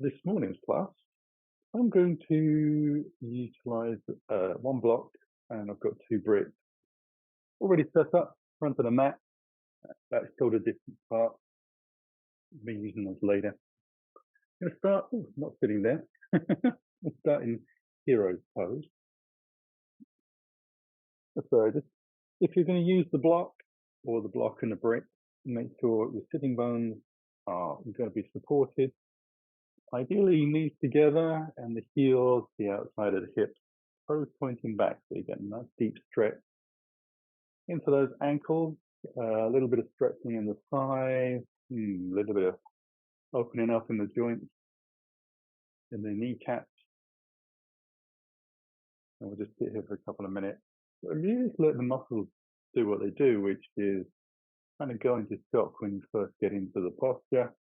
this morning's class, I'm going to utilize one block, and I've got two bricks already set up in front of the mat. That's still the distance part. I'll be using those later. I'm going to start, not sitting there. We'll start in hero's pose. So just, if you're going to use the block or the block and the brick, make sure your sitting bones are going to be supported. Ideally, knees together and the heels the outside of the hips, toes pointing back, so you get a nice deep stretch into those ankles. A little bit of stretching in the thighs, a little bit of opening up in the joints in the kneecaps. And we'll just sit here for a couple of minutes. But you just let the muscles do what they do, which is kind of go into shock when you first get into the posture.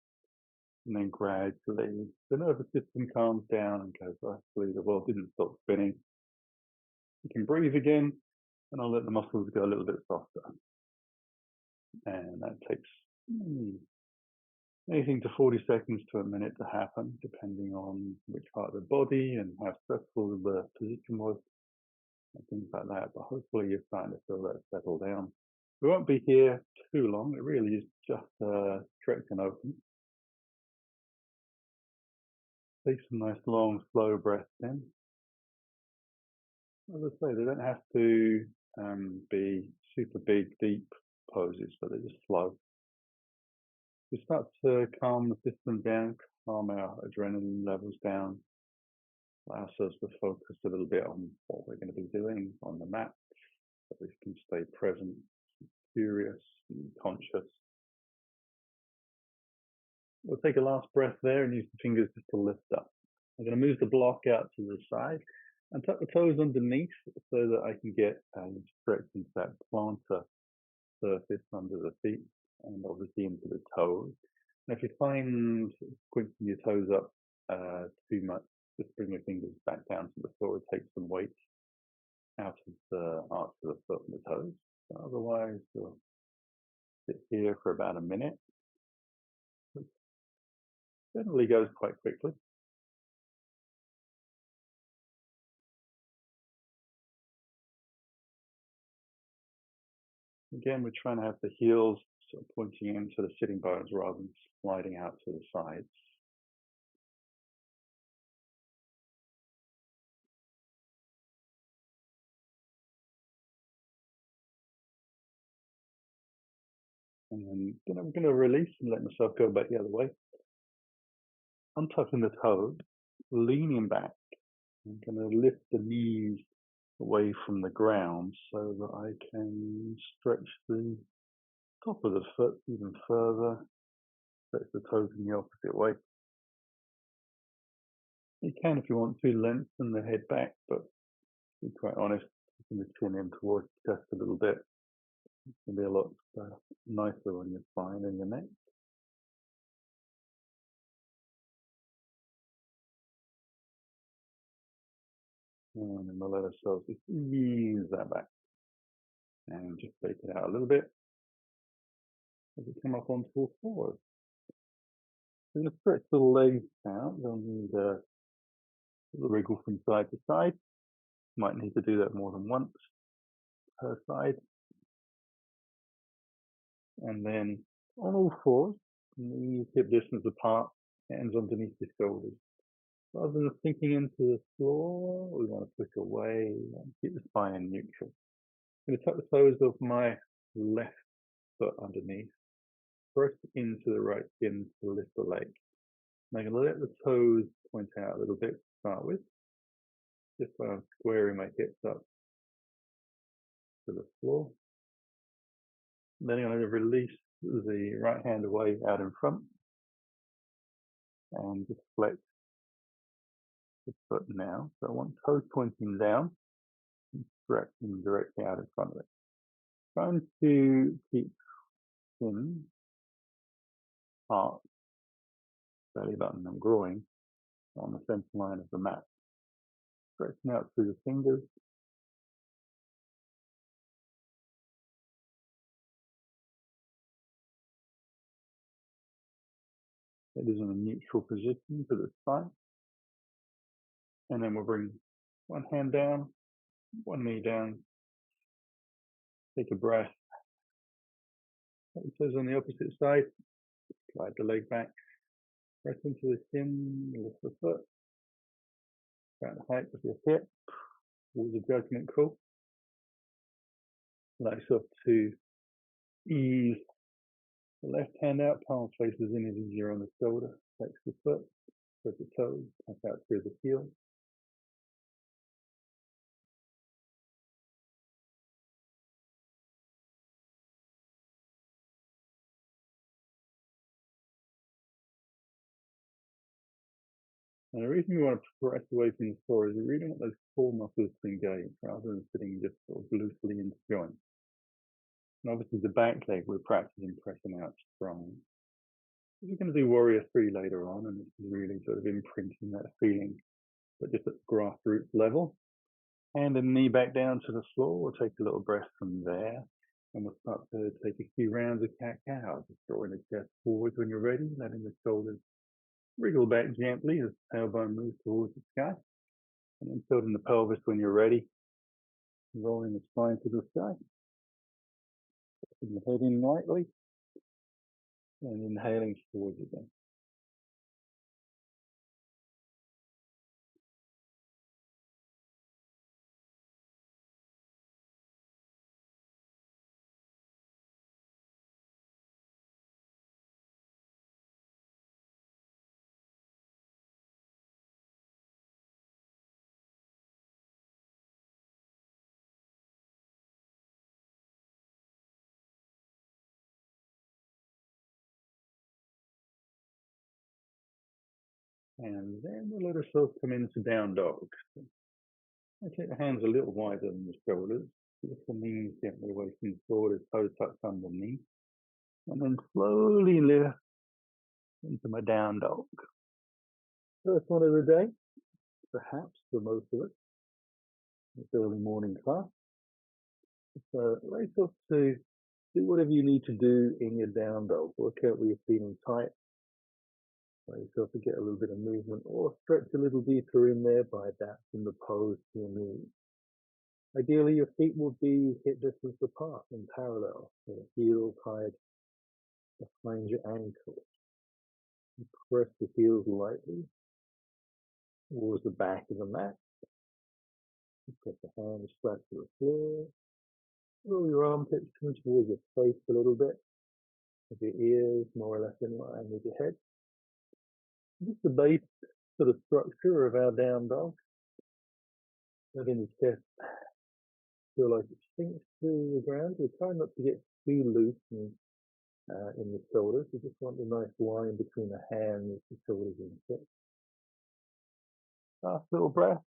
And then gradually the nervous system calms down and goes, actually, the world didn't stop spinning. You can breathe again, and I'll let the muscles go a little bit softer. And that takes anything to 40 seconds to a minute to happen, depending on which part of the body and how stressful the position was, and things like that. But hopefully you're starting to feel that settle down. We won't be here too long. It really is just stretch and open. Take some nice long, slow breaths in. As I say, they don't have to be super big, deep poses, but they're just slow. We start to calm the system down, calm our adrenaline levels down, allow us to focus a little bit on what we're going to be doing on the mat, so we can stay present, curious, and conscious. We'll take a last breath there and use the fingers just to lift up. I'm going to move the block out to the side and tuck the toes underneath so that I can get stretch into that plantar surface under the feet and obviously into the toes. And if you find squinting your toes up too much, just bring your fingers back down to the floor. Take some weight out of the arch of the foot and the toes. But otherwise, we'll sit here for about a minute, which generally goes quite quickly. Again, we're trying to have the heels sort of pointing into the sitting bones rather than sliding out to the sides. And then I'm going to release and let myself go back the other way. Untucking the toes, leaning back. I'm going to lift the knees away from the ground so that I can stretch the top of the foot even further, stretch the toes in the opposite way. You can, if you want to, lengthen the head back, but to be quite honest, you can chin in towards the chest a little bit. It can be a lot nicer on your spine and your neck. And then we'll let ourselves just ease that back and just take it out a little bit as we come up onto all fours. We're going to stretch the legs out. They'll need a little wriggle from side to side. Might need to do that more than once per side. And then on all fours, knees hip distance apart, hands underneath the shoulders. Rather than sinking into the floor, we want to push away and keep the spine neutral. I'm going to tuck the toes of my left foot underneath, press into the right shin to lift the leg. And I'm going to let the toes point out a little bit to start with, just by squaring my hips up to the floor. And then I'm going to release the right hand away out in front and just flex the foot now. So I want toes pointing down and stretching directly out in front of it. Trying to keep chin, heart, belly button and groin on the center line of the mat. Stretching out through the fingers. It is in a neutral position to the spine. And then we'll bring one hand down, one knee down, take a breath. It says on the opposite side, slide the leg back, press into the shin, lift the foot, about the height of your hip, towards the judgment call. Allow yourself to ease the left hand out, palm faces in as easier on the shoulder, flex the foot, spread the toes, tap out through the heel. And the reason we want to press away from the floor is we really want those core muscles to engage rather than sitting just sort of loosely into joint. And obviously the back leg we're practicing pressing out strong. We're going to do warrior 3 later on, and this is really sort of imprinting that feeling, but just at grassroots level. Hand and knee back down to the floor. We'll take a little breath from there, and we'll start to take a few rounds of cat-cow, just drawing the chest forward when you're ready, letting the shoulders wriggle back gently as the tailbone moves towards the sky, and then tilting the pelvis when you're ready, rolling the spine to the sky, putting the head in lightly, and inhaling forwards again. And then we'll let ourselves come into down dog. I take the hands a little wider than the shoulders, lift the knees gently away from the floor, the toes tucked underneath, and then slowly lift into my down dog. First one of the day, perhaps for most of us, it's early morning class. So raise up to do whatever you need to do in your down dog. Work out where you're feeling tight. Allow yourself to get a little bit of movement or stretch a little deeper in there by adapting the pose to your knees. Ideally, your feet will be hip distance apart in parallel, so the heel tied behind your ankle. You press the heels lightly towards the back of the mat. You press the hands flat to the floor. Roll your armpits towards your face a little bit, with your ears more or less in line with your head. Just the base sort of structure of our down dog. Letting the chest feel like it sinks to the ground. We try not to get too loose and, in the shoulders. We just want a nice line between the hands, the shoulders, and the chest. Last little breath.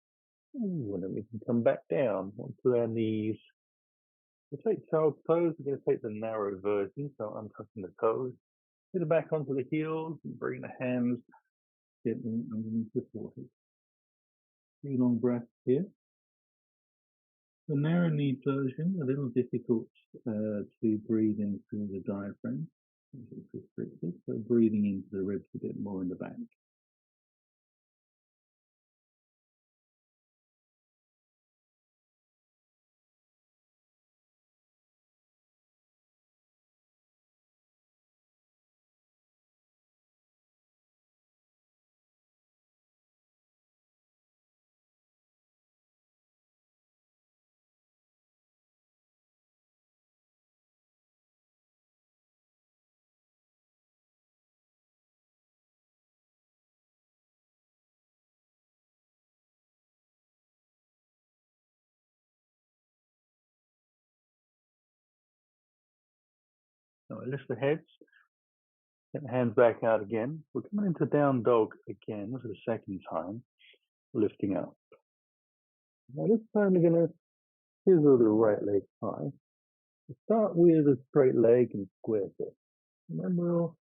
Ooh, and then we can come back down onto our knees. We'll take child's pose. We're going to take the narrow version, so untouching the toes. Get it back onto the heels and bring the hands gently underneath the forehead. 2 long breaths here. The narrow knee version, a little difficult to breathe in through the diaphragm. It's restricted, so breathing into the ribs a bit more in the back. So I lift the heads, get the hands back out again. We're coming into down dog again for the second time, lifting up. Now this time we're going to chisel the right leg high. We'll start with a straight leg and square foot. And then we'll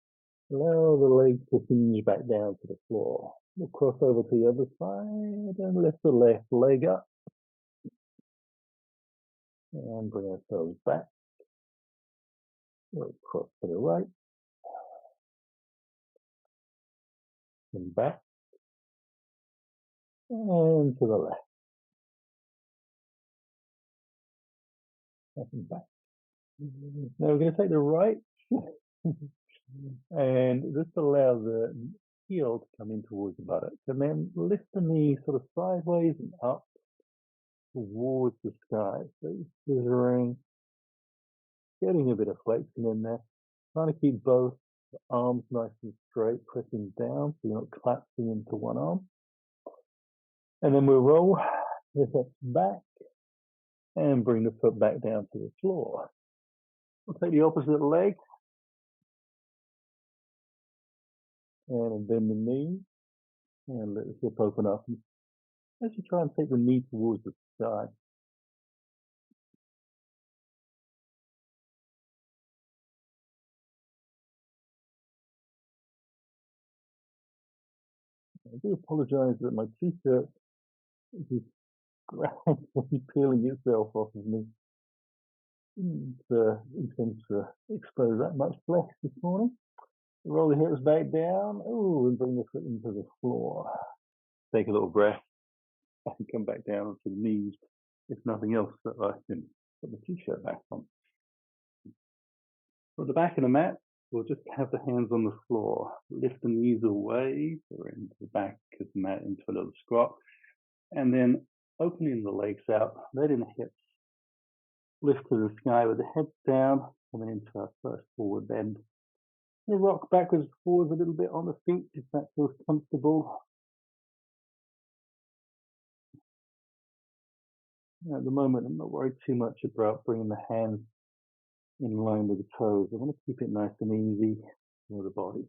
allow the leg to hinge back down to the floor. We'll cross over to the other side and lift the left leg up. And bring ourselves back. We'll cross to the right. and back, and to the left, up and back. Now we're going to take the right, and this allows the heel to come in towards the buttocks, and then lift the knee sort of sideways and up towards the sky. So scissoring, getting a bit of flexion in there, trying to keep both arms nice and straight, pressing down so you're not collapsing into one arm. And then we'll roll the hips back and bring the foot back down to the floor. We'll take the opposite leg and bend the knee and let the hip open up. As you try and take the knee towards the sky. I do apologize that my t-shirt is gradually peeling itself off of me. Didn't intend to expose that much flesh this morning. Roll the hips back down. Oh, and bring the foot into the floor. Take a little breath and come back down onto the knees. If nothing else, so I can put the t-shirt back on. For the back of the mat, we'll just have the hands on the floor. Lift the knees away, so into the back of the mat into a little squat. And then opening the legs out, letting the hips lift to the sky with the head down, coming into our first forward bend. We'll rock backwards and forwards a little bit on the feet if that feels comfortable. At the moment, I'm not worried too much about bringing the hands in line with the toes. I want to keep it nice and easy for the body.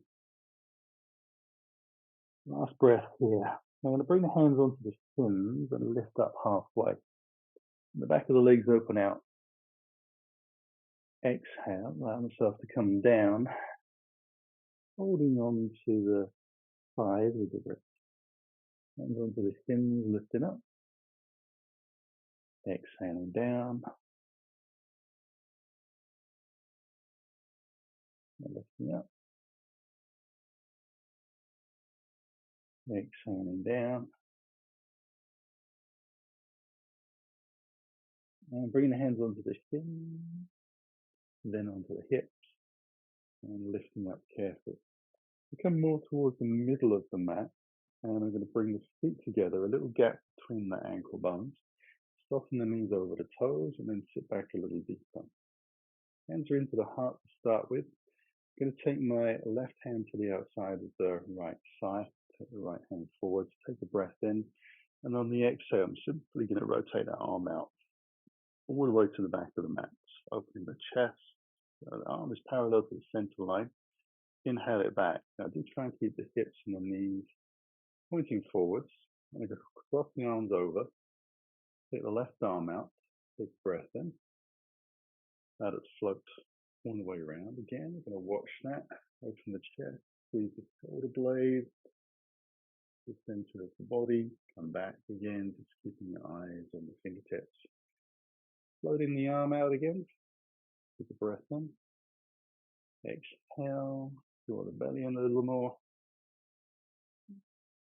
Last breath here. I'm going to bring the hands onto the shins and lift up halfway. The back of the legs open out. Exhale, allow myself to come down, holding on to the thighs with the wrists. Hands onto the shins, lifting up. Exhaling down. And lifting up. Exhaling down. And bring the hands onto the shins, then onto the hips, and lifting up carefully. We come more towards the middle of the mat, and I'm going to bring the feet together, a little gap between the ankle bones. Soften the knees over the toes, and then sit back a little deeper. Hands are into the heart to start with. I'm going to take my left hand to the outside of the right thigh, take the right hand forwards, take a breath in, and on the exhale, I'm simply going to rotate that arm out all the way to the back of the mat, opening the chest. So the arm is parallel to the center line. Inhale it back. Now do try and keep the hips and the knees pointing forwards. I'm going to cross the arms over, take the left arm out, take a breath in. Let it float all the way around. Again, we're going to watch that. Open the chest, squeeze the shoulder blades, the center of the body. Come back again, just keeping your eyes on the fingertips. Floating the arm out again. Take a breath in. Exhale. Draw the belly in a little more.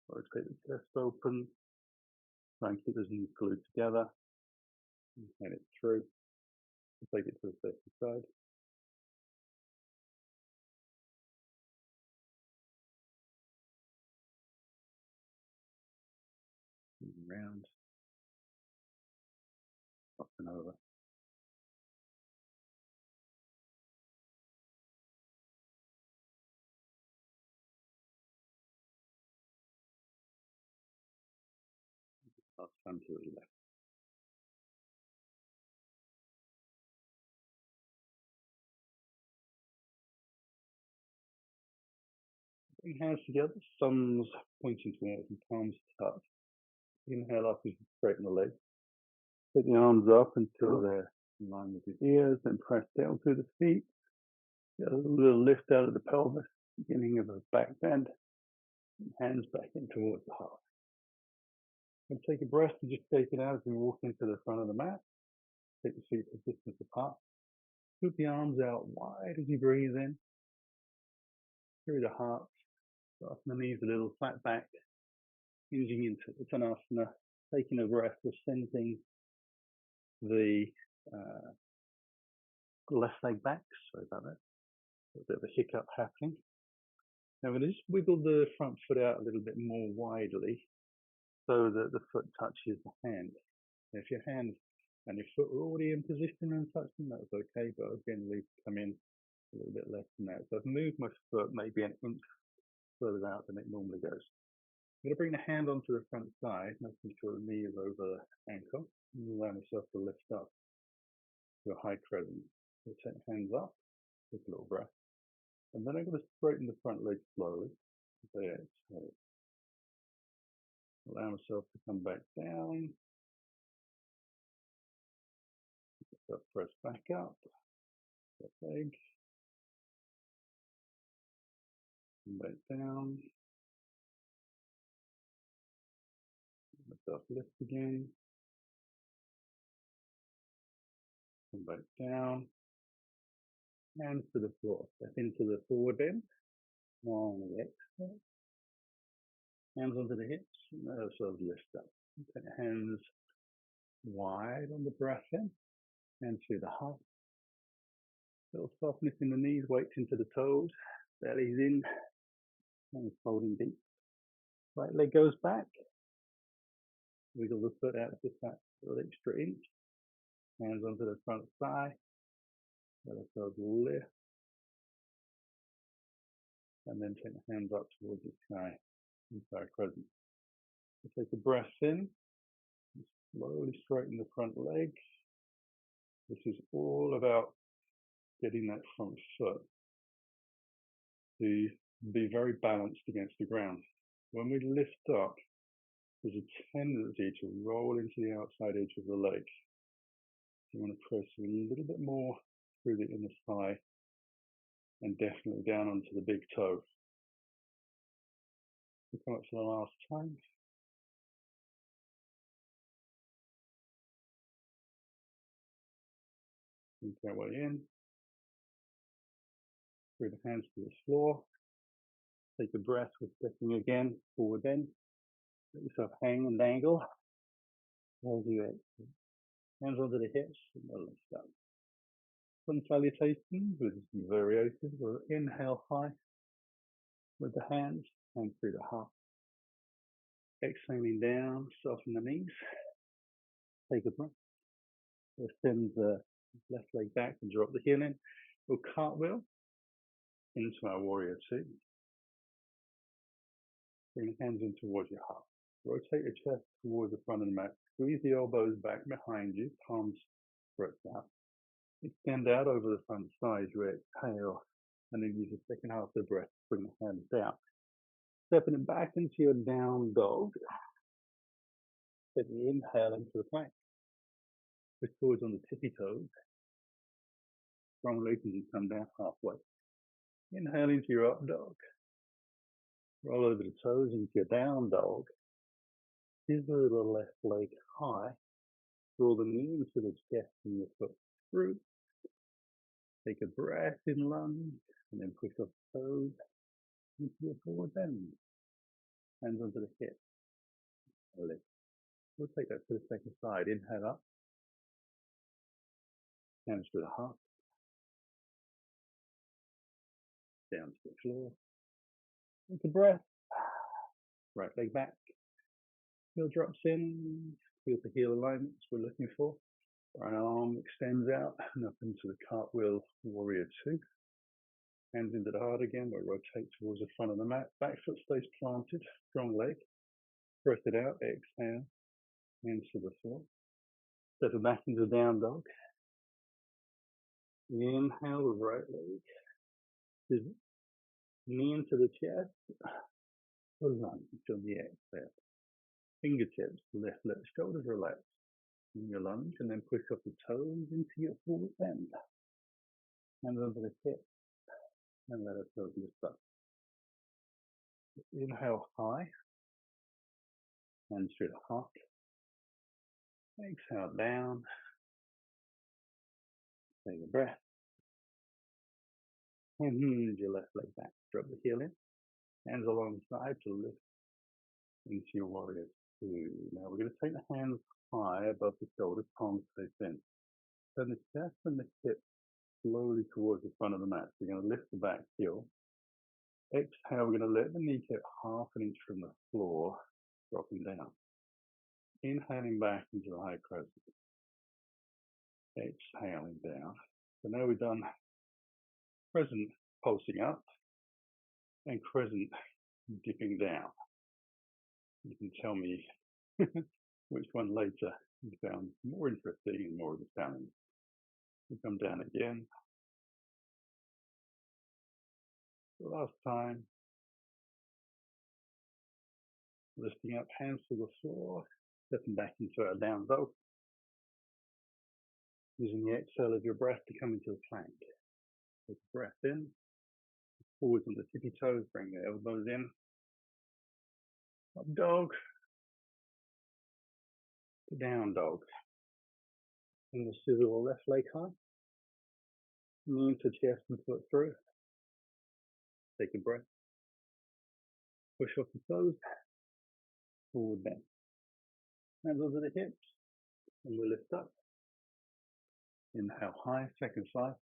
Rotate the chest open. Try and keep those knees glued together. Hand it through. Take it to the safety side. Moving around. Up and over. Last time to the left. Bring hands together, thumbs pointing towards and palms touch. Inhale up as you straighten the legs. Take the arms up until they're in line with your ears, then press down through the feet. Get a little lift out of the pelvis, beginning of a back bend. And hands back in towards the heart. And take a breath and just take it out as we walk into the front of the mat. Take the feet a distance apart. Put the arms out wide as you breathe in. Through the heart. Soften the knees a little, flat back, hinging into Uttanasana, taking a breath, we're sending the left leg back. Sorry about that. A bit of a hiccup happening. Now we're going to just wiggle the front foot out a little bit more widely so that the foot touches the hand. Now if your hand and your foot are already in position and touching, that's okay, but I'll generally come in a little bit less than that. So I've moved my foot maybe an inch further out than it normally goes. I'm going to bring the hand onto the front side, making sure the knee is over the ankle, and allow myself to lift up to a high crescent. So take hands up, take a little breath, and then I'm going to straighten the front leg slowly. There, exhale. Allow myself to come back down. Press back up. That leg. Come back down. Myself lift again. Come back down. Hands to the floor. Step into the forward bend. On the exhale. Hands onto the hips. And ourselves lift up. Take hands wide on the breath in. Hands through the heart. Little softness in the knees, weight into the toes. Belly's in. And folding deep. Right leg goes back. Wiggle the foot out just that little extra inch. Hands onto the front thigh. Let ourselves lift. And then take the hands up towards the sky. Entire crescent. So take a breath in. Slowly straighten the front leg. This is all about getting that front foot to be very balanced against the ground. When we lift up, there's a tendency to roll into the outside edge of the leg. You want to press a little bit more through the inner thigh and definitely down onto the big toe. We'll come up for the last time. Sink our way in. Through the hands to the floor. Take a breath, we're stepping again, forward bend. Let yourself hang and dangle. As you exhale. Hands onto the hips and lift up. Sun salutation with some variations. We'll inhale high with the hands and through the heart. Exhaling down, soften the knees. Take a breath. We'll send the left leg back and drop the heel in. We'll cartwheel into our warrior two. Bring the hands in towards your heart. Rotate your chest towards the front of the mat. Squeeze the elbows back behind you, palms stretched out. Extend out over the front side, you exhale, and then use the second half of the breath to bring the hands down. Stepping it back into your down dog. Then you inhale into the plank. Push towards on the tippy toes. Strong legs as you come down halfway. Inhale into your up dog. Roll over the toes into your down dog. Scissor the left leg high. Draw the knee into the chest and your foot through. Take a breath in lunge and then push off the toes into your forward bend. Hands onto the hips. Lift. We'll take that to the second side. Inhale up. Hands to the heart. Down to the floor. Take a breath. Right leg back. Heel drops in. Feel the heel alignments we're looking for. Right arm extends out and up into the cartwheel warrior two. Hands into the heart again. We'll rotate towards the front of the mat. Back foot stays planted. Strong leg. Press it out. Exhale. Hands to the floor. Step it back into down dog. Inhale the right leg. Knee into the chest. Full lunge on the exhale. Fingertips lift, let the shoulders relax in your lunge, and then push up the toes into your forward bend. Hands over the hips, and let ourselves lift up. Inhale high, hands through the heart. Exhale down. Take a breath. And hinge your left leg back. Drop the heel in. Hands along the side to lift into your warrior two. Now we're going to take the hands high above the shoulders, palms face in. Turn the chest and the hips slowly towards the front of the mat. So you're going to lift the back heel. Exhale, we're going to let the kneecap half an inch from the floor, dropping down. Inhaling back into the high crescent. Exhaling down. So now we've done crescent pulsing up and crescent dipping down. You can tell me which one later you found more interesting and more of a challenge. We come down again. The last time. Lifting up, hands to the floor, stepping back into our down dog. Using the exhale of your breath to come into the plank. Take a breath in, forwards on the tippy toes, bring the elbows in. Up dog, to down dog. And we'll swivel the left leg high. Knee to chest and foot through. Take a breath. Push off the toes. Forward bend. Hands over the hips. And we'll lift up. Inhale high, second side.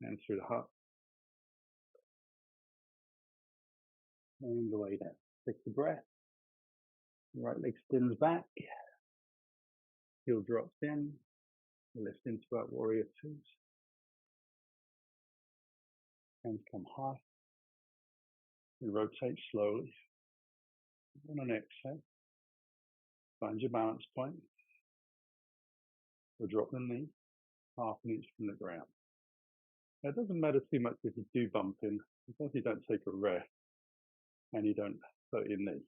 Hands through the heart. And the way down. Take the breath. Right leg spins back. Heel drops in. Lift into our warrior twos. Hands come high. We rotate slowly. On an exhale, find your balance point. We'll drop the knee half an inch from the ground. Now, it doesn't matter too much if you do bump in, as long as you don't take a rest and you don't hurt your knee.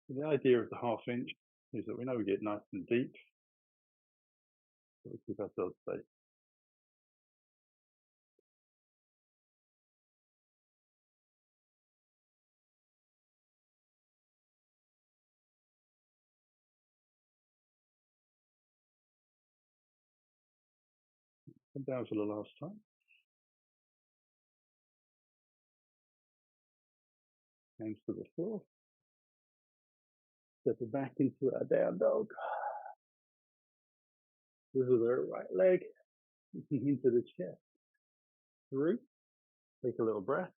So the idea of the half inch is that we know we get nice and deep, but we keep ourselves safe. Come down for the last time. Hands to the floor. Step it back into our down dog. This is our right leg into the chest. Through. Take a little breath.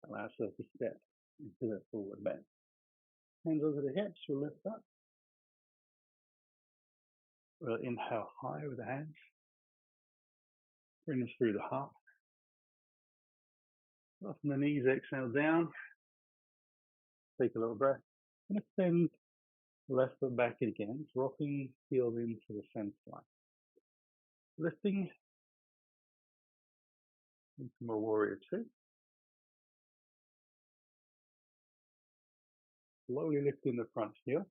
Allow yourself to step into that forward bend. Hands over the hips, we'll lift up. We'll inhale high with the hands. Bring them through the heart. Soften the knees, exhale down. Take a little breath. And extend the left foot back again, dropping heel into the center line. Lifting into more warrior two. Slowly lifting the front heel.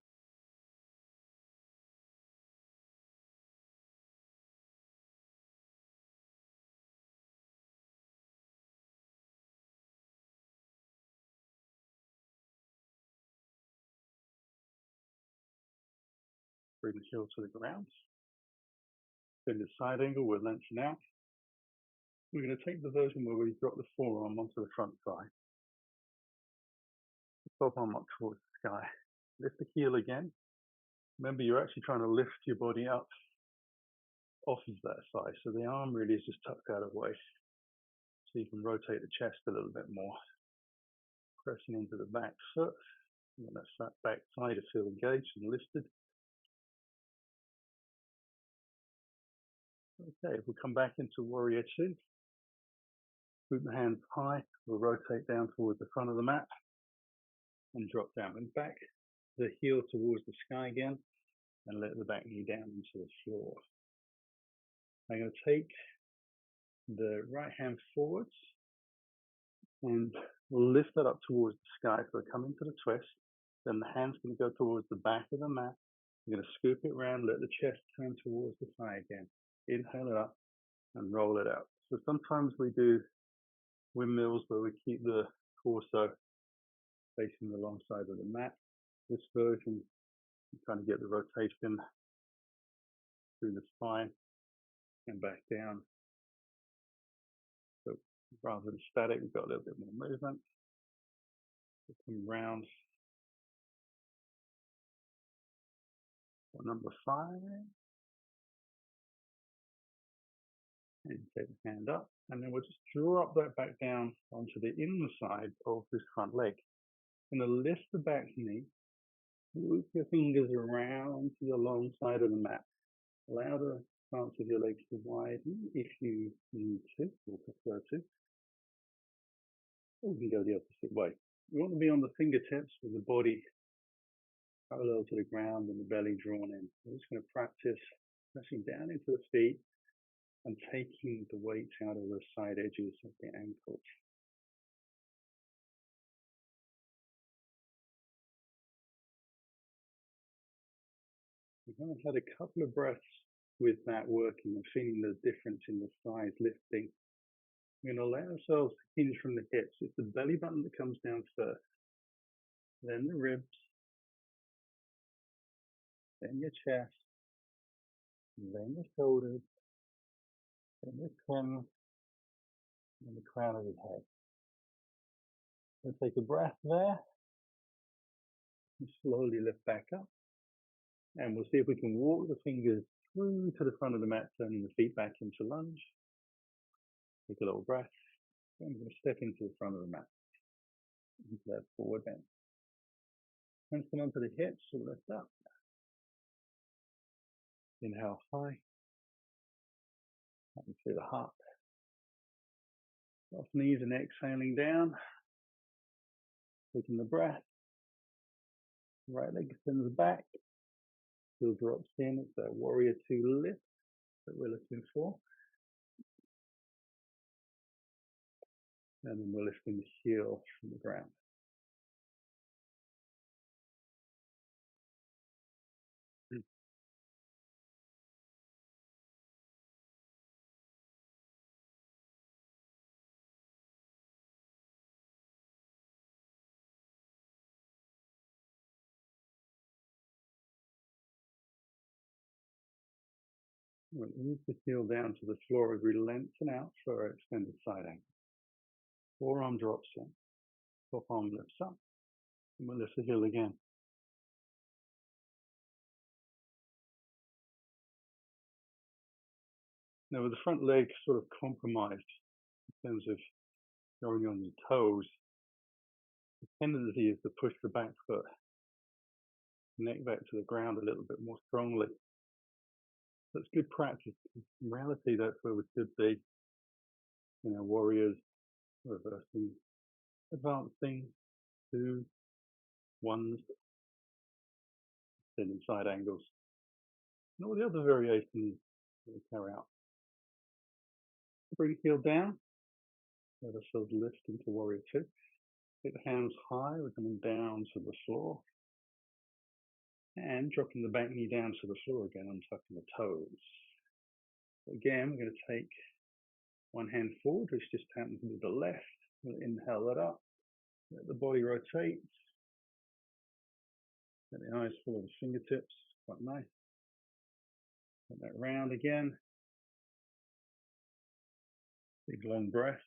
Bring the heel to the ground. Bend the side angle, we're lengthening out. We're going to take the version where we drop the forearm onto the front thigh. Top arm up towards the sky. Lift the heel again. Remember, you're actually trying to lift your body up off of that side. So the arm really is just tucked out of the way. So you can rotate the chest a little bit more. Pressing into the back foot. And that back thigh to feel engaged and lifted. Okay, we'll come back into warrior two. Put the hands high. We'll rotate down towards the front of the mat and drop down and back. The heel towards the sky again and let the back knee down into the floor. I'm going to take the right hand forwards and we'll lift that up towards the sky. So come into the twist. Then the hand's going to go towards the back of the mat. You're going to scoop it around, let the chest turn towards the thigh again. Inhale it up and roll it out. So sometimes we do windmills where we keep the torso facing the long side of the mat. This version, you kind of get the rotation through the spine and back down. So Rather than static, we've got a little bit more movement. Come round for number 5. And take the hand up. And then we'll just drop that back down onto the inside of this front leg. And then lift the back knee. Loop your fingers around to the long side of the mat. Allow the stance of your legs to widen if you need to or prefer to. Or we can go the opposite way. You want to be on the fingertips with the body parallel to the ground and the belly drawn in. We're just going to practice pressing down into the feet and taking the weight out of the side edges of the ankles. We've only had a couple of breaths with that working and feeling the difference in the thighs lifting. We're going to allow ourselves to hinge from the hips. It's the belly button that comes down first, then the ribs, then your chest, then the shoulders, then the chin, and the crown of your head. So take a breath there, and slowly lift back up. And we'll see if we can walk the fingers through to the front of the mat, turning the feet back into lunge. Take a little breath. And we're going to step into the front of the mat, into that forward bend. Hands come onto the hips, so lift up. Inhale high. Up through the heart. Soft knees and exhaling down. Taking the breath. Right leg extends back. Heel drops in. It's that warrior 2 lift that we're looking for. And then we're lifting the heel from the ground. We'll ease the heel down to the floor as we lengthen out for our extended side angle. Forearm drops in. Top arm lifts up. And we'll lift the heel again. Now with the front leg sort of compromised in terms of going on your toes, the tendency is to push the back foot, neck back to the ground a little bit more strongly. That's good practice. In reality, that's where we should be. Warriors reversing, advancing, 2, 1s, then in side angles. And all the other variations that we carry out. Bring the heel down. Let ourselves lift into warrior 2. Take the hands high, we're coming down to the floor. And dropping the back knee down to the floor again, untucking the toes. Again, we're going to take one hand forward, which just happens to be the left. We'll inhale that up. Let the body rotate. Let the eyes follow the fingertips. Quite nice. Let that round again. Big long breath.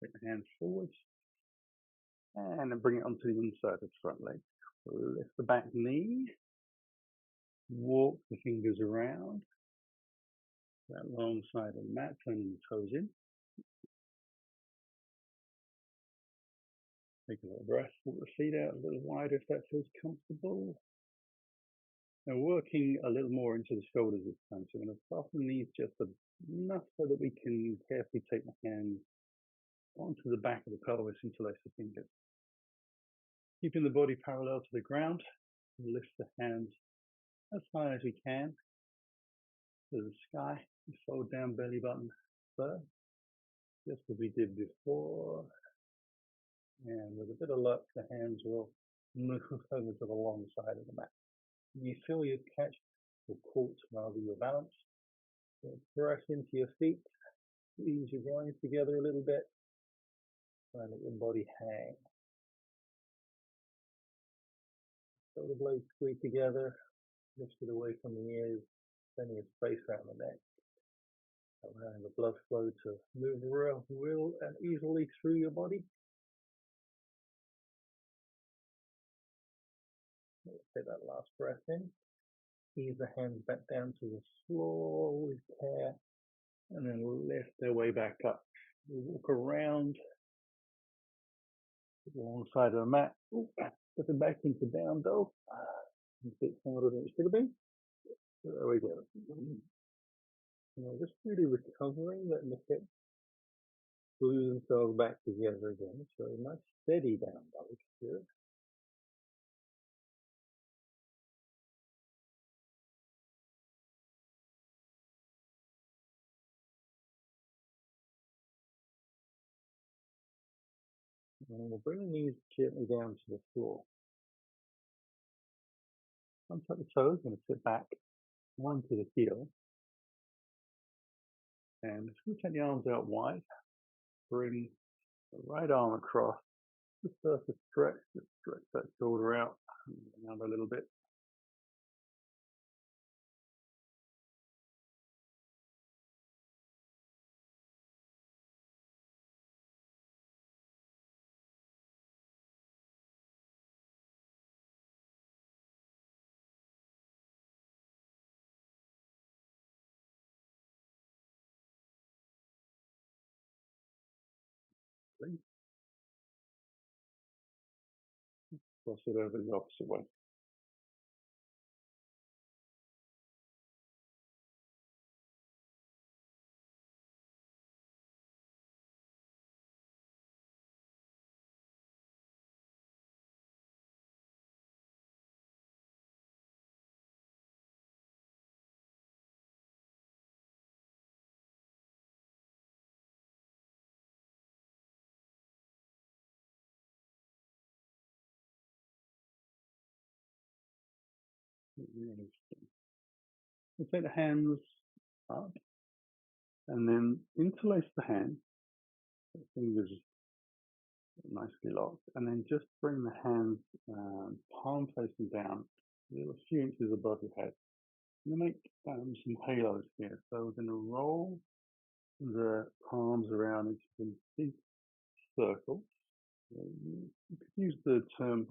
Take the hands forward. And then bring it onto the inside of the front leg. Lift the back knee. Walk the fingers around. That long side of the mat, turning the toes in. Take a little breath. Walk the feet out a little wider if that feels comfortable. Now working a little more into the shoulders this time. So we're going to soften the knees just enough so that we can carefully take the hands onto the back of the pelvis, interlace the fingers. Keeping the body parallel to the ground, lift the hands as high as we can. to the sky. You fold down belly button first, just as we did before. And with a bit of luck, the hands will move over to the long side of the mat. You feel your catch, or caught rather, your balance. So press into your feet, squeeze your groins together a little bit, try and let your body hang. Shoulder blades squeeze together, lift it away from the ears, plenty of space around the neck, allowing the blood flow to move real and easily through your body. Take that last breath in. Ease the hands back down to the floor with care, and then lift their way back up. We'll walk around the long side of the mat, stepping back into down dog. A bit harder than it should have been. There we go. Just really recovering, letting the hips glue themselves back together again. So nice steady down dog here. And we'll bring the knees gently down to the floor. Untuck the toes, going to sit back onto the heel. And just going to take the arms out wide. Bring the right arm across. Just surface stretch. Just stretch that shoulder out a little bit. Cross it over the opposite way. Really interesting. You take the hands up and then interlace the hands, the fingers nicely locked, and then just bring the hands palm facing down, a few inches above your head. I'm going to make some halos here. So we're going to roll the palms around into some big circles. You could use the term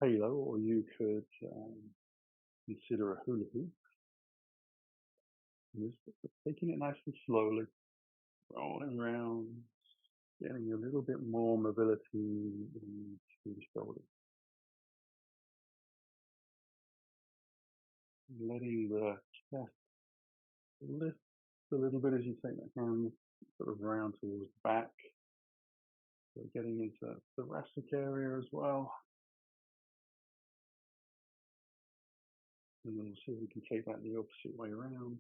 halo, or you could consider a hula hoop. Just taking it nice and slowly, rolling around, getting a little bit more mobility into the shoulders. Letting the chest lift a little bit as you take the hands sort of round towards the back. So getting into the thoracic area as well. And then we'll see if we can take that the opposite way around.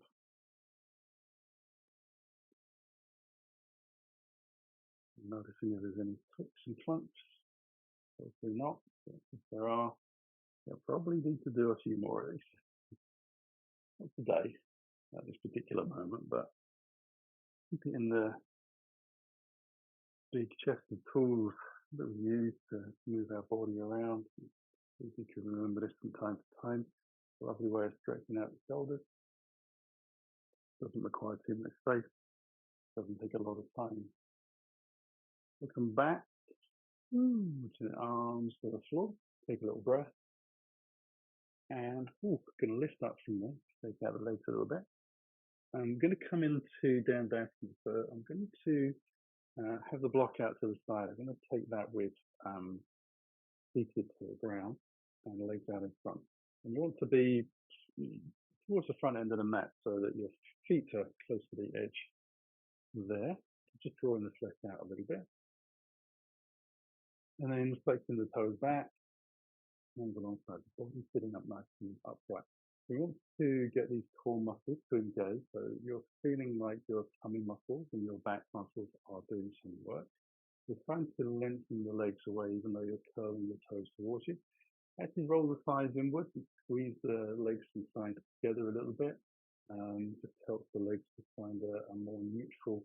Noticing if there's any clicks and clunks. Hopefully not. But if there are, you'll probably need to do a few more of these. Not today, at this particular moment, but keeping in the big chest of tools that we use to move our body around. If you can remember this from time to time. A lovely way of stretching out the shoulders. Doesn't require too much space. Doesn't take a lot of time. We'll come back to the arms to the floor. Take a little breath. And going to lift up from there. Take out the legs a little bit. I'm going to come into down from the foot. I'm going to have the block out to the side. I'm going to take that with seated to the ground and legs out in front. And you want to be towards the front end of the mat so that your feet are close to the edge there. Just drawing the flesh out a little bit. And then flexing the toes back, hands alongside the body, sitting up nice and upright. We want to get these core muscles to engage, so you're feeling like your tummy muscles and your back muscles are doing some work. You're trying to lengthen the legs away even though you're curling your toes towards you. Actually roll the thighs inwards and squeeze the legs and sides together a little bit. Just helps the legs to find a more neutral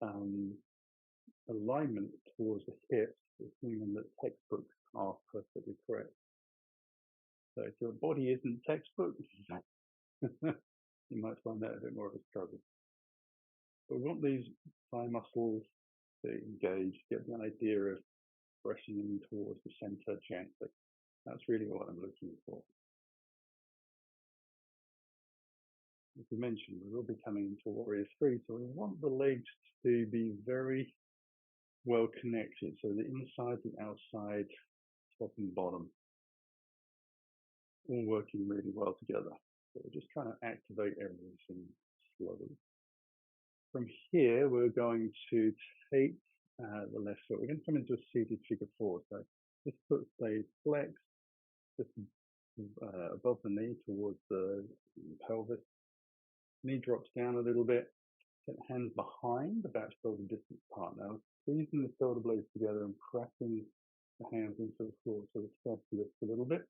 um, alignment towards the hips, assuming that textbooks are perfectly correct. So if your body isn't textbook, you might find that a bit more of a struggle. But we want these thigh muscles to engage, get the idea of pressing in towards the center gently. That's really what I'm looking for. As we mentioned, we will be coming into Warrior 3, so we want the legs to be very well connected. So the inside, the outside, top and bottom, all working really well together. So we're just trying to activate everything slowly. From here, we're going to take the left foot. We're going to come into a seated figure four. So this foot stays flexed, just above the knee towards the pelvis. Knee drops down a little bit. Get the hands behind, about shoulder distance apart. Now, squeezing the shoulder blades together and pressing the hands into the floor so the chest lifts a little bit,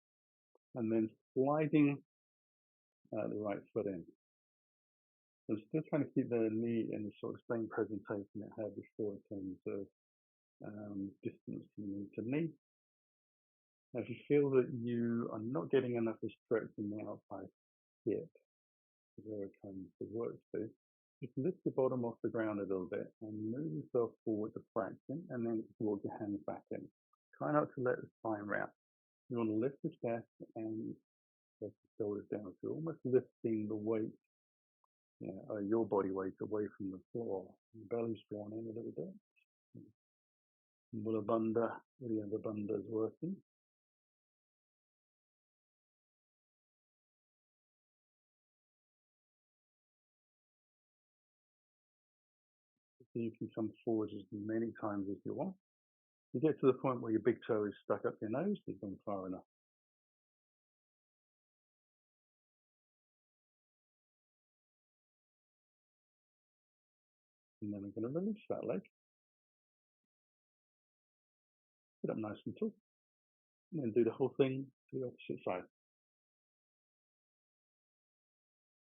and then sliding the right foot in. I'm still trying to keep the knee in the sort of same presentation it had before in terms of distance from knee to knee. Now, if you feel that you are not getting enough of stretch in the outside hip, where it comes to work to, just lift your bottom off the ground a little bit and move yourself forward a fraction and then walk your hands back in. Try not to let the spine wrap. You want to lift the chest and press the shoulders down. So you're almost lifting the weight, your body weight away from the floor. Your belly's drawn in a little bit. Mula Bandha, Uddiyana Bandha is working. So you can come forward as many times as you want. You get to the point where your big toe is stuck up your nose, you've gone far enough. And then I'm going to release that leg. Sit up nice and tall. And then do the whole thing to the opposite side.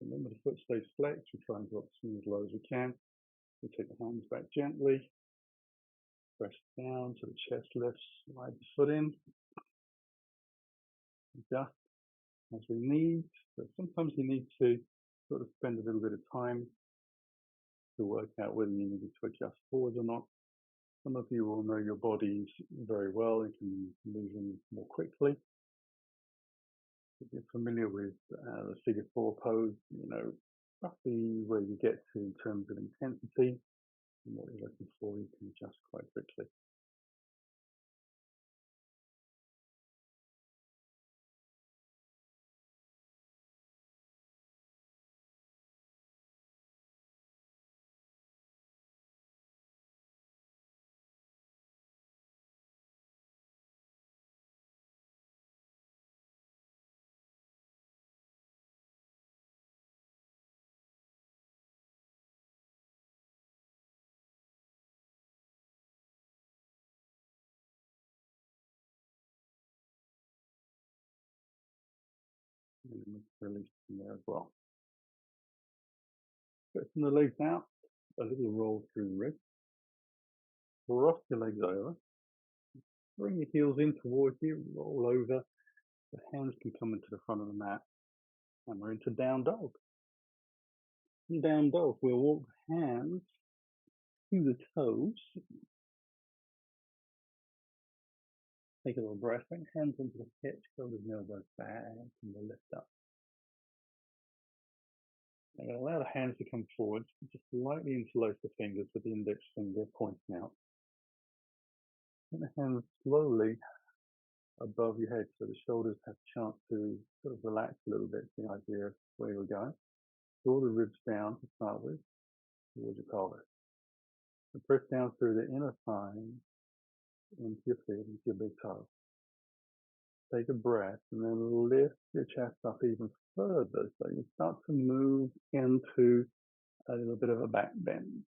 Remember, the foot stays flexed. We try and drop as low as we can. We take the hands back gently. Press down so the chest lifts. Slide the foot in. Adjust as we need. But sometimes you need to sort of spend a little bit of time to work out whether you need to adjust forward or not. Some of you will know your bodies very well and can move them more quickly. If you're familiar with the figure four pose, you know roughly where you get to in terms of intensity and what you're looking for, you can adjust quite quickly. And release from there as well. Stretching the legs out, a little roll through the ribs. Cross your legs over. Bring your heels in towards you, roll over. The hands can come into the front of the mat. And we're into down dog. In down dog, we'll walk the hands to the toes. Take a little breath, bring hands into the hips, shoulders and elbows back, and we'll lift up. I'm going to allow the hands to come forward, just slightly interlace the fingers with the index finger pointing out. And the hands slowly above your head so the shoulders have a chance to sort of relax a little bit, the idea of where you're going. Draw the ribs down to start with, towards your pelvis. And press down through the inner thigh into your feet, into your big toe. take a breath and then lift your chest up even further. So you start to move into a little bit of a back bend.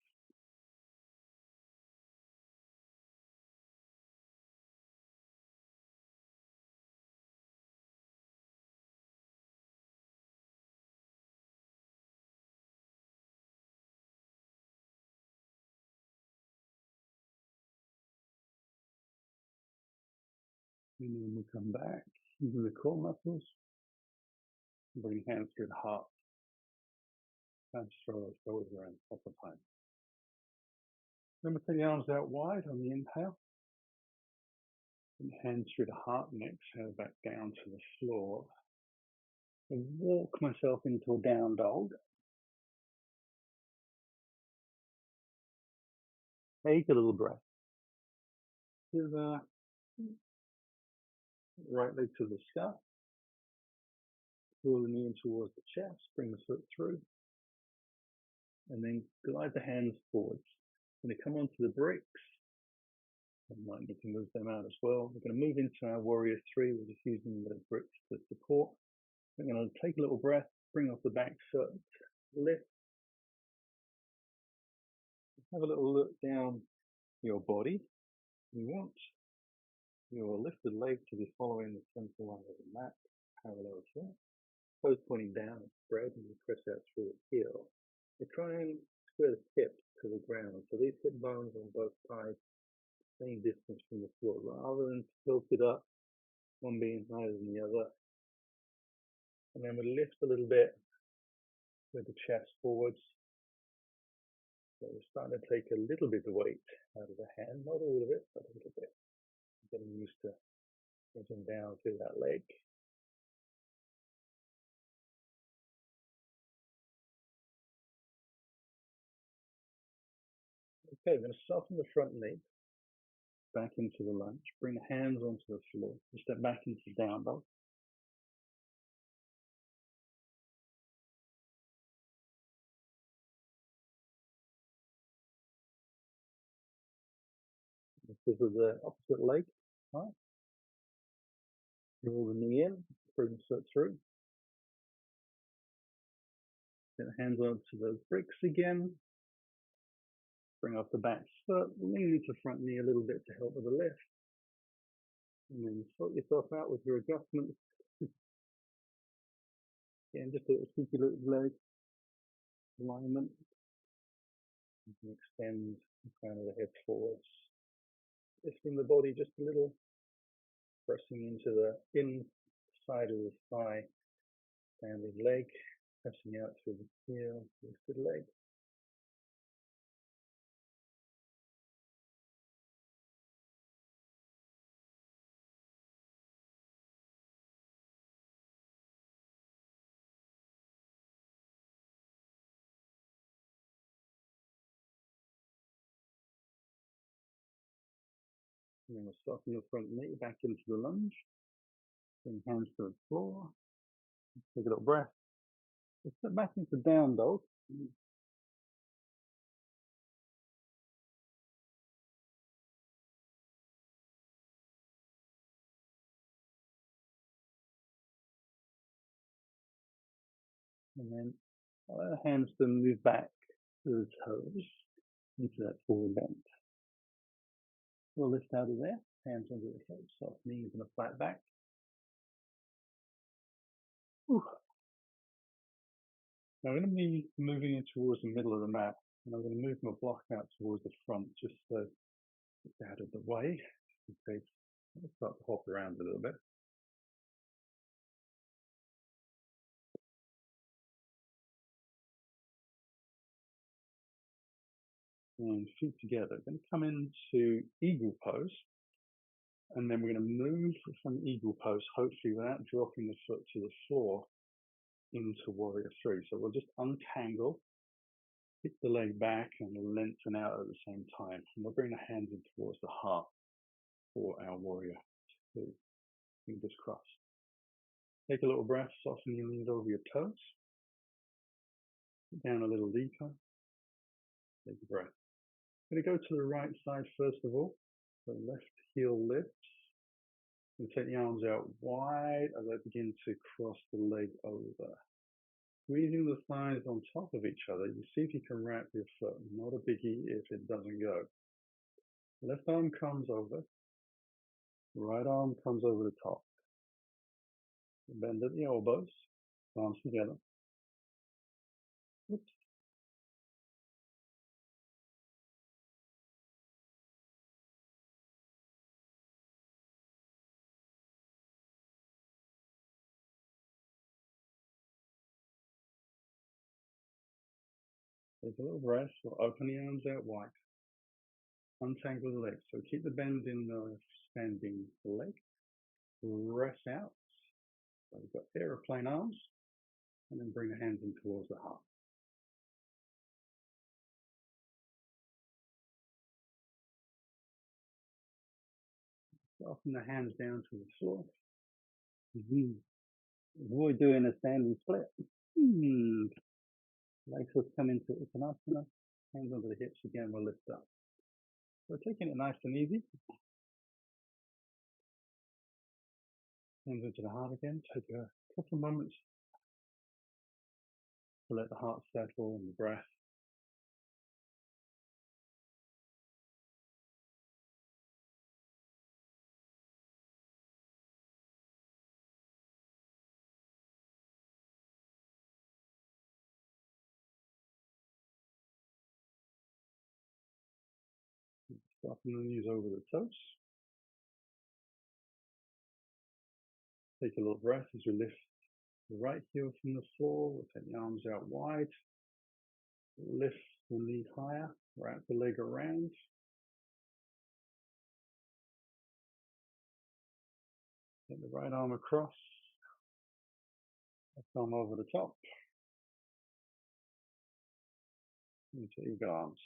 And then we come back using the core muscles. Bring hands through the heart. And throw those shoulders around a couple of times. Remember, take the arms out wide on the inhale. And hands through the heart and exhale back down to the floor. And walk myself into a down dog. Take a little breath. Give the right leg to the sky. Pull the knee in towards the chest. Bring the foot through. And then glide the hands forwards. When they come onto the bricks, and might need to move them out as well. We're going to move into our warrior three. We're just using the bricks to support. We're going to take a little breath, bring off the back foot, lift. Have a little look down your body. You want your lifted leg to be following the center line of the mat, parallel to it. Toes pointing down and spread, and you press out through the heel. You try and square the hips to the ground. So these hip bones on both sides, same distance from the floor, rather than tilted up, one being higher than the other. And then we lift a little bit with the chest forwards. So we're starting to take a little bit of weight out of the hand, not all of it, but a little bit. Getting used to getting down through that leg. Okay, we're going to soften the front knee back into the lunge. Bring the hands onto the floor. Step back into down dog. This is the opposite leg. Right. Draw the knee in, bring the foot through. Get the hands onto those bricks again. Bring off the back foot, lean into the front knee a little bit to help with the lift. And then sort yourself out with your adjustments. Again, just a cheeky little leg alignment. You can extend the crown of the head forwards. Lifting the body just a little. Pressing into the inside of the thigh. Standing leg. Pressing out through the heel. Lifted leg. And then we'll soften your front knee back into the lunge. Bring hands to the floor. Take a little breath. Just step back into down dog. And then allow the hands to move back to the toes into that forward bend. We'll lift out of there. Hands under the hips, soft knees and a flat back. Whew. Now I'm going to be moving in towards the middle of the mat, and I'm going to move my block out towards the front just so it's out of the way. In case I start to hop around a little bit. And feet together. Going to come into eagle pose, and then we're going to move from eagle pose, hopefully without dropping the foot to the floor, into warrior three. So we'll just untangle, kick the leg back and lengthen out at the same time. And we'll bring the hands in towards the heart for our warrior two. Fingers crossed. Take a little breath, soften your knees over your toes. Down a little deeper. Take a breath. I'm going to go to the right side first of all. The left heel lifts. And take the arms out wide as I begin to cross the leg over. Squeezing the thighs on top of each other, you see if you can wrap your foot. Not a biggie if it doesn't go. Left arm comes over, right arm comes over the top. Bend at the elbows, palms together. Oops. Take a little breath, or open the arms out wide. Untangle the legs. So keep the bend in the standing leg. Press out. So you've got aeroplane arms, and then bring the hands in towards the heart. Soften the hands down to the floor. Avoid doing a standing split. Legs will come into Uttanasana. Hands onto the hips again, we'll lift up. So taking it nice and easy. Hands into the heart again. Take a couple of moments to let the heart settle and the breath. Soften the knees over the toes. Take a little breath as you lift the right heel from the floor. We'll take the arms out wide. Lift the knee higher. Wrap the leg around. Take the right arm across. Left arm over the top. Into eagle arms.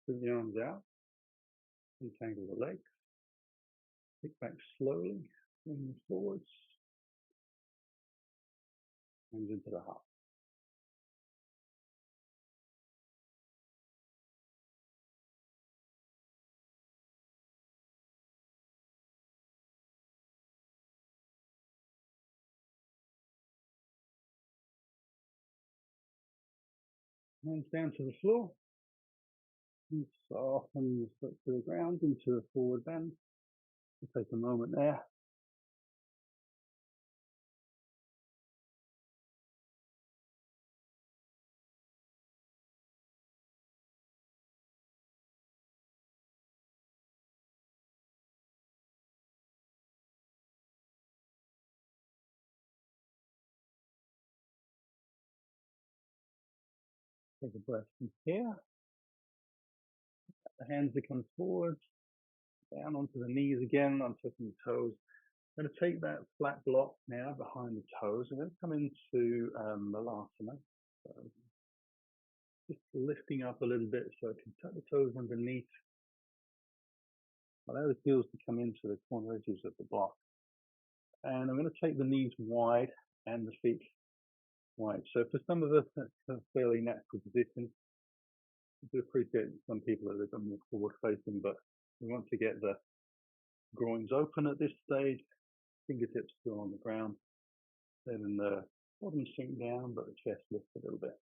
Bring the arms out. Untangle the legs. Kick back slowly. Bring them forwards. Hands into the heart. Hands down to the floor. And soften the foot to the ground into a forward bend. We'll take a moment there. Take a breath from here. The hands become forward, down onto the knees again, untucking the toes. I'm going to take that flat block now behind the toes. I'm going to come into Malasana. So just lifting up a little bit so I can tuck the toes underneath. Allow the heels to come into the corner edges of the block. And I'm going to take the knees wide and the feet wide. So for some of us, that's a fairly natural position. I do appreciate some people are a little more forward facing, but we want to get the groins open at this stage, fingertips still on the ground, then the bottom sink down, but the chest lifts a little bit.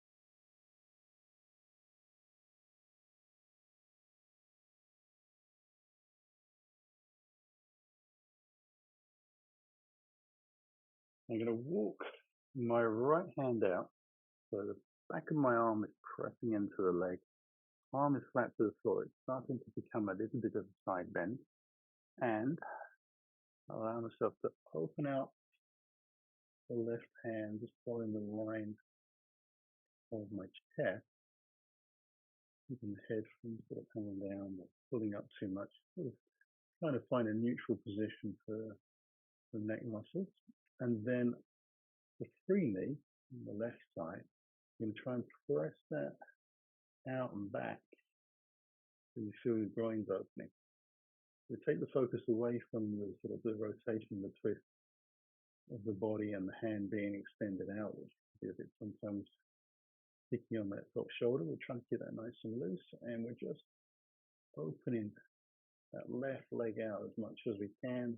I'm going to walk my right hand out, so the back of my arm is pressing into the leg. Arm is flat to the floor. It's starting to become a little bit of a side bend, and allow myself to open out the left hand, just following the line of my chest, keeping the head from sort of coming down or pulling up too much. Sort of trying to find a neutral position for the neck muscles. And then the free knee on the left side, you're going to try and press that out and back so you feel your groins opening. We take the focus away from the sort of the rotation, the twist of the body and the hand being extended outwards. Because it's sometimes sticky on that top shoulder. We're trying to get that nice and loose, and we're just opening that left leg out as much as we can.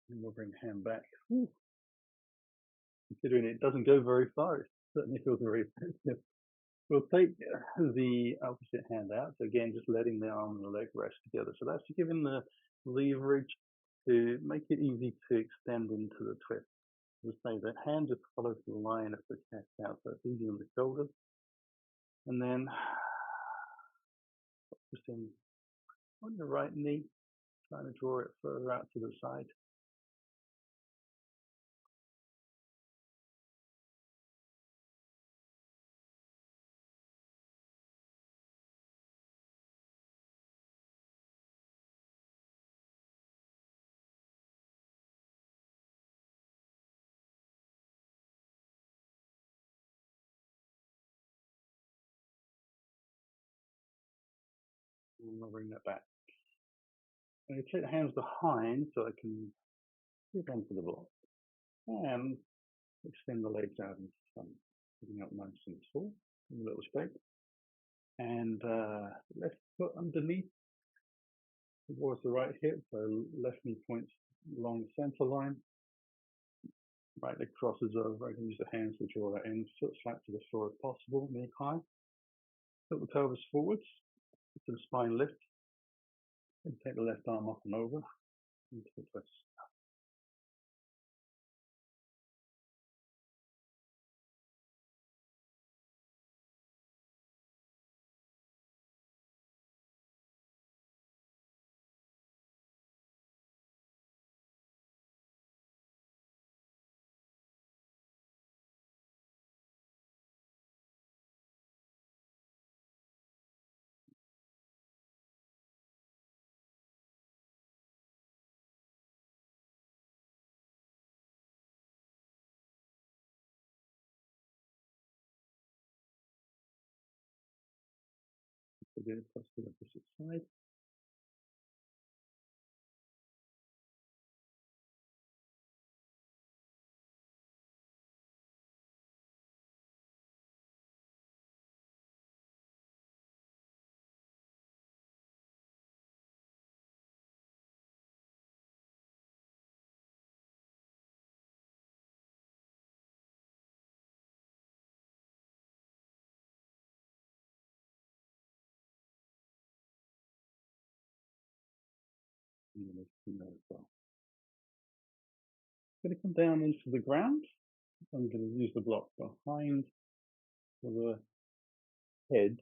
And we'll bring the hand back. Whew. Considering it doesn't go very far, it certainly feels very effective. We'll take the opposite hand out. So again, just letting the arm and the leg rest together. So that's giving the leverage to make it easy to extend into the twist. Just say that hand just follows the line of the chest out, so it's easy on the shoulders. And then just in on your right knee, trying to draw it further out to the side. And I'll bring that back. And you take the hands behind so I can get onto the block. And extend the legs out into some, sitting up nice and tall, a little straight. And left foot underneath towards the right hip, so left knee points along the center line. Right leg crosses over. I can use the hands to draw that in. Foot flat to the floor if possible, knee high. Put the pelvis forwards to the spine lift. And take the left arm up and over into the twist. Again, across the opposite side. And then as well. I'm going to come down into the ground. I'm going to use the block behind the head,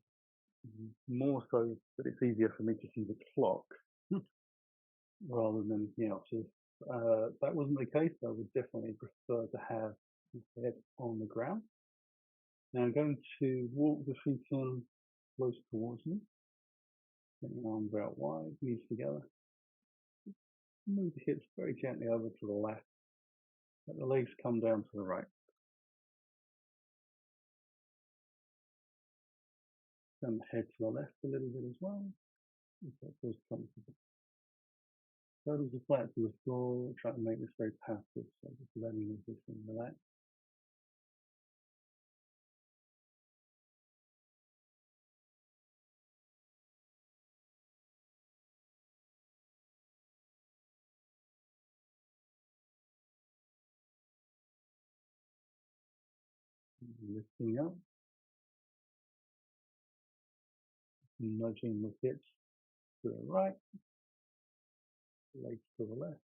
more so that it's easier for me to see the clock rather than anything else. If that wasn't the case, I would definitely prefer to have the head on the ground. Now I'm going to walk the feet in close towards me, getting the arms out wide, knees together. Move the hips very gently over to the left. Let the legs come down to the right. Turn the head to the left a little bit as well, if that feels comfortable. Shoulders are flat to the floor. Try to make this very passive, so just letting everything relax. Lifting up, nudging the hips to the right, legs to the left.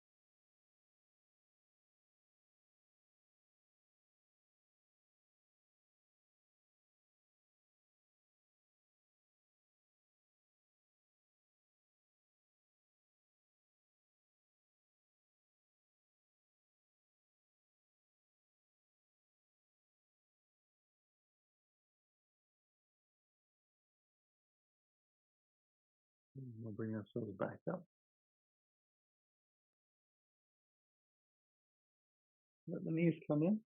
We'll bring ourselves back up. Let the knees come in.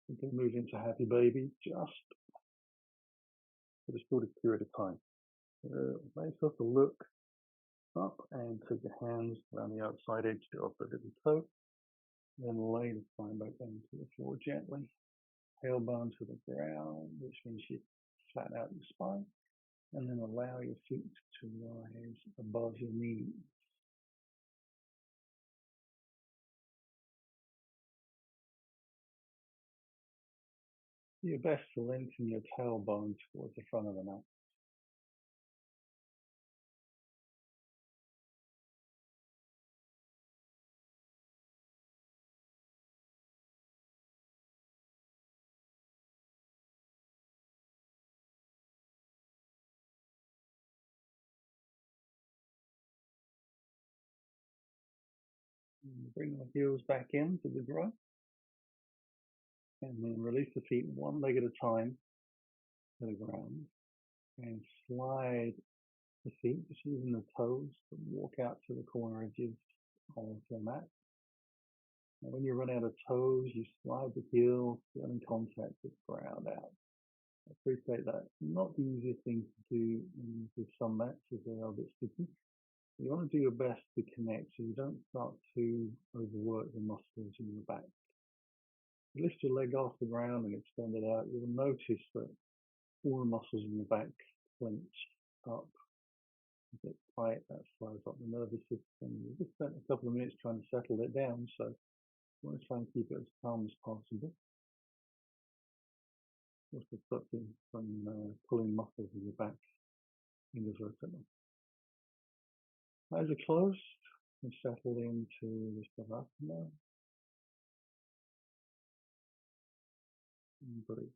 We can move into happy baby just for a shorter period of time. Allow yourself to look up and take your hands around the outside edge of the little toe, then lay the spine back down to the floor gently. Tailbone to the ground, which means you flatten out your spine, and then allow your feet to rise above your knees. Do your best to lengthen your tailbone towards the front of the mat. And bring the heels back in to the ground, and then release the feet one leg at a time to the ground, and slide the feet, just using the toes, to walk out to the corner edges of the mat. And when you run out of toes, you slide the heels, feeling contact with the ground out. I appreciate that. Not the easiest thing to do with some mats as they are a bit sticky. You want to do your best to connect so you don't start to overwork the muscles in your back. Lift your leg off the ground and extend it out. You'll notice that all the muscles in your back clench up, a bit tight. That slows up the nervous system. You just spent a couple of minutes trying to settle it down, so you want to try and keep it as calm as possible. Also stopping from pulling muscles in your back into vertebra. Eyes are closed and settle into this Savasana and breathe.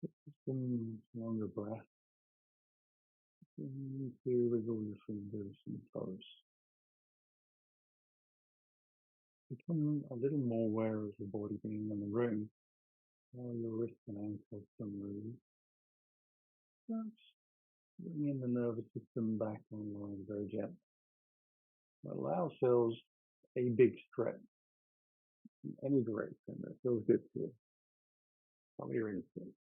Take some longer breath. You to wiggle your fingers and toes. Become a little more aware of the body being in the room. While your wrists and ankles can move. Just bringing the nervous system back online very gently. Allow ourselves a big stretch in any direction that feels good to you. Follow your instinct.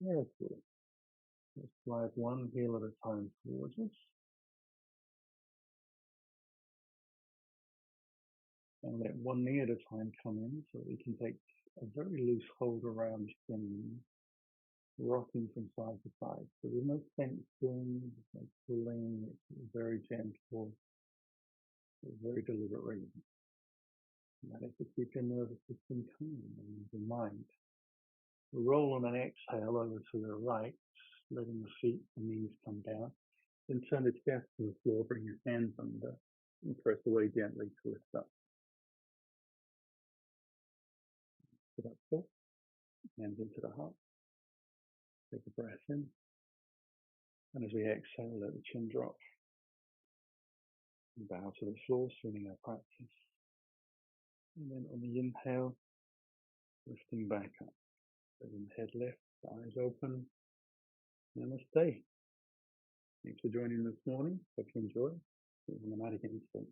carefully. Let's slide one heel at a time towards us and let one knee at a time come in so that we can take a very loose hold around the shin, rocking from side to side. So there's no tensing, there's no pulling, it's very gentle, for a very deliberate reason. And that is to keep your nervous system calm and your mind. Roll on an exhale over to the right, letting the feet and knees come down. Then turn the chest to the floor, bring your hands under, and press away gently to lift up. Sit up tall, hands into the heart. Take a breath in. And as we exhale, let the chin drop. And bow to the floor, swinging our practice. And then on the inhale, lifting back up. Letting the head lift, eyes open. Namaste. Thanks for joining this morning. Hope you enjoy. See you on the mat again soon.